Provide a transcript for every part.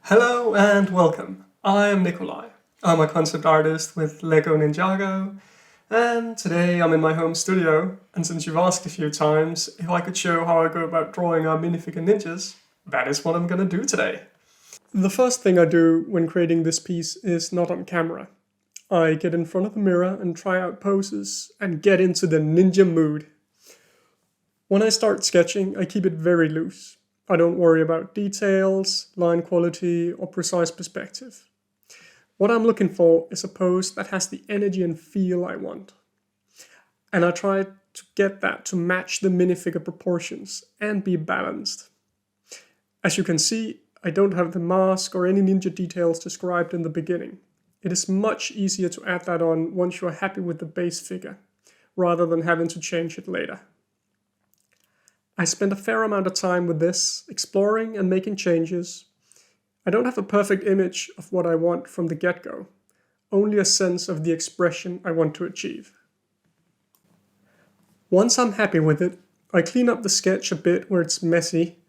Hello and welcome. I am Nikolai. I'm a concept artist with LEGO Ninjago, and today I'm in my home studio, and since you've asked a few times if I could show how I go about drawing our minifigure ninjas, that is what I'm gonna do today. The first thing I do when creating this piece is not on camera. I get in front of the mirror and try out poses and get into the ninja mood. When I start sketching, I keep it very loose. I don't worry about details, line quality, or precise perspective. What I'm looking for is a pose that has the energy and feel I want. And I try to get that to match the minifigure proportions and be balanced. As you can see, I don't have the mask or any ninja details described in the beginning. It is much easier to add that on once you are happy with the base figure, rather than having to change it later. I spent a fair amount of time with this, exploring and making changes. I don't have a perfect image of what I want from the get-go, only a sense of the expression I want to achieve. Once I'm happy with it, I clean up the sketch a bit where it's messy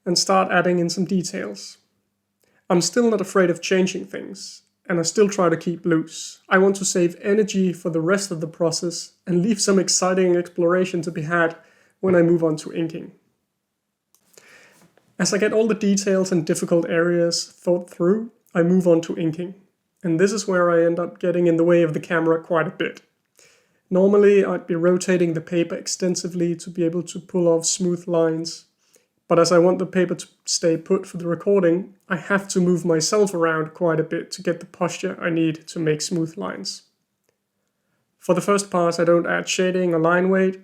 and start adding in some details. I'm still not afraid of changing things, and I still try to keep loose. I want to save energy for the rest of the process and leave some exciting exploration to be had when I move on to inking. As I get all the details and difficult areas thought through, I move on to inking. And this is where I end up getting in the way of the camera quite a bit. Normally I'd be rotating the paper extensively to be able to pull off smooth lines. But as I want the paper to stay put for the recording, I have to move myself around quite a bit to get the posture I need to make smooth lines. For the first pass I don't add shading or line weight.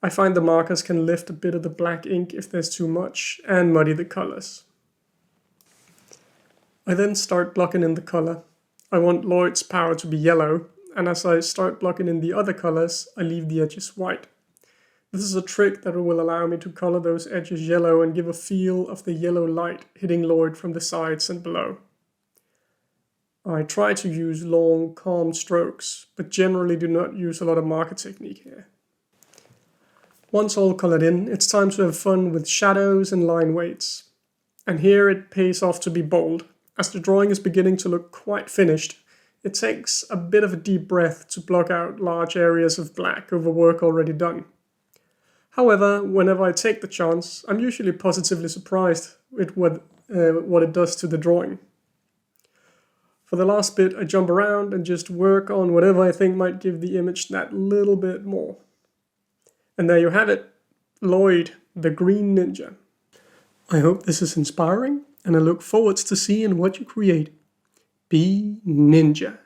I find the markers can lift a bit of the black ink if there's too much and muddy the colors. I then start blocking in the color. I want Lloyd's power to be yellow, and as I start blocking in the other colors, I leave the edges white. This is a trick that will allow me to color those edges yellow and give a feel of the yellow light hitting Lloyd from the sides and below. I try to use long, calm strokes, but generally do not use a lot of marker technique here. Once all colored in, it's time to have fun with shadows and line weights. And here it pays off to be bold. As the drawing is beginning to look quite finished, it takes a bit of a deep breath to block out large areas of black over work already done. However, whenever I take the chance, I'm usually positively surprised with what it does to the drawing. For the last bit, I jump around and just work on whatever I think might give the image that little bit more. And there you have it, Lloyd, the Green Ninja. I hope this is inspiring, and I look forward to seeing what you create. Be ninja.